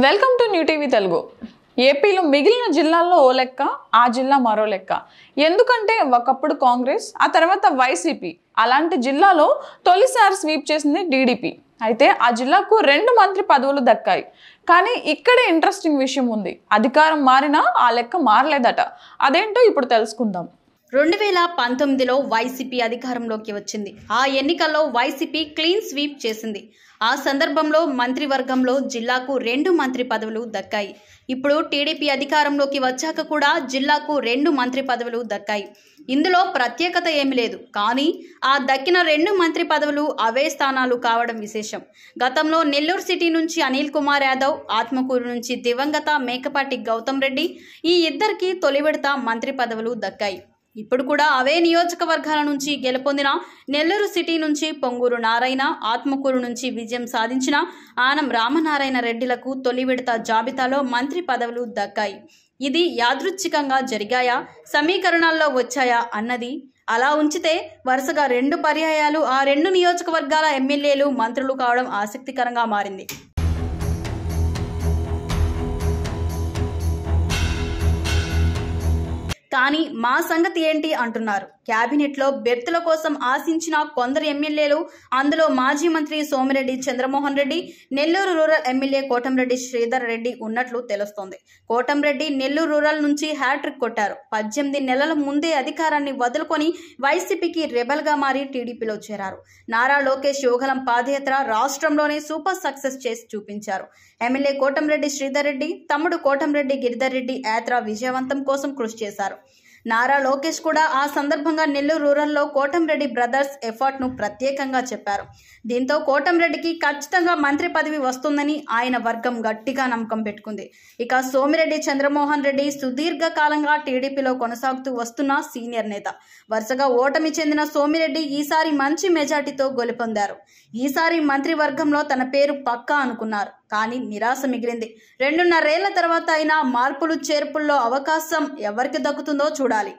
Welcome to new TV Telugu. ఏపీలో మిగిలిన జిల్లాల్లో ఓ లెక్క, ఆ జిల్లా మరో లెక్క. ఎందుకంటే ఒకప్పుడు కాంగ్రెస్, ఆ తర్వాత వైసీపీ. అలాంటి జిల్లాలో తొలిసారి స్వీప్ చేసింది టీడీపీ. అయితే ఆ జిల్లాకు 2 మంత్రి పదవులు దక్కాయి. కానీ ఇక్కడే ఇంట్రెస్టింగ్ విషయం ఉంది. అధికారం మారినా ఆ లెక్క మారలేదట. అదేంటో ఇప్పుడు తెలుసుకుందాం. 2019లో వైసీపీ అధికారంలోకి వచ్చింది. ఆ ఎన్నికల్లో వైసీపీ క్లీన్ స్వీప్ చేసింది. ఆ సందర్భంలో మంత్రివర్గంలో జిల్లాకు 2 మంత్రి పదవులు దక్కాయి. ఇప్పుడు టీడీపీ అధికారంలోకి వచ్చాక కూడా జిల్లాకు 2 మంత్రి పదవులు దక్కాయి. ఇందులో ప్రత్యేకత ఏమీ లేదు. కానీ ఆ దక్కిన 2 మంత్రి పదవులు అవే స్థానాలు కావడం విశేషం. గతంలో నెల్లూరు సిటీ నుంచి అనిల్ కుమార్ యాదవ్, ఆత్మకూరు నుంచి దివంగత మేకపాటి గౌతమ్ రెడ్డి, ఈ ఇద్దరికి తొలి విడత మంత్రి పదవులు దక్కాయి. ఇప్పుడు కూడా అవే నియోజకవర్గాల నుంచి గెలుపొందిన నెల్లూరు సిటీ నుంచి పొంగూరు నారాయణ, ఆత్మకూరు నుంచి విజయం సాధించిన ఆనం రామనారాయణ రెడ్డిలకు తొలి విడత జాబితాలో మంత్రి పదవులు దక్కాయి. ఇది యాదృచ్ఛికంగా జరిగాయా, సమీకరణాల్లో వచ్చాయా అన్నది అలా ఉంచితే వరుసగా 2 పర్యాయాలు ఆ 2 నియోజకవర్గాల ఎమ్మెల్యేలు మంత్రులు కావడం ఆసక్తికరంగా మారింది. కానీ మా సంగతి ఏంటి అంటున్నారు. క్యాబినెట్లో బెర్తుల కోసం ఆశించిన కొందరు ఎమ్మెల్యేలు, అందులో మాజీ మంత్రి సోమిరెడ్డి చంద్రమోహన్ రెడ్డి, నెల్లూరు రూరల్ ఎమ్మెల్యే కోటంరెడ్డి శ్రీధర్ రెడ్డి ఉన్నట్లు తెలుస్తోంది. కోటంరెడ్డి నెల్లూరు రూరల్ నుంచి హ్యాట్రిక్ కొట్టారు. 18 నెలల ముందే అధికారాన్ని వదులుకొని వైసీపీకి రెబల్గా మారి టీడీపీలో చేరారు. నారా లోకేష్ యోగలం పాదయాత్ర రాష్ట్రంలోనే సూపర్ సక్సెస్ చేసి చూపించారు. ఎమ్మెల్యే కోటంరెడ్డి శ్రీధర్ రెడ్డి తమ్ముడు కోటంరెడ్డి గిరిధర్ రెడ్డి యాత్ర విజయవంతం కోసం కృషి చేశారు. నారా లోకేష్ కూడా ఆ సందర్భంగా నెల్లూరు రూరల్లో కోటంరెడ్డి బ్రదర్స్ ఎఫర్ట్ ను ప్రత్యేకంగా చెప్పారు. దీంతో కోటంరెడ్డికి ఖచ్చితంగా మంత్రి పదవి వస్తుందని ఆయన వర్గం గట్టిగా నమ్మకం పెట్టుకుంది. ఇక సోమిరెడ్డి చంద్రమోహన్ రెడ్డి సుదీర్ఘ కాలంగా టీడీపీలో కొనసాగుతూ వస్తున్న సీనియర్ నేత. వరుసగా ఓటమి చెందిన సోమిరెడ్డి ఈసారి మంచి మెజార్టీతో గెలుపొందారు. ఈసారి మంత్రివర్గంలో తన పేరు పక్కా అనుకున్నారు. కానీ నిరాశ మిగిలింది. 2.5 ఏళ్ల తర్వాత అయినా మార్పులు చేర్పుల్లో అవకాశం ఎవరికి దక్కుతుందో చూడాలి.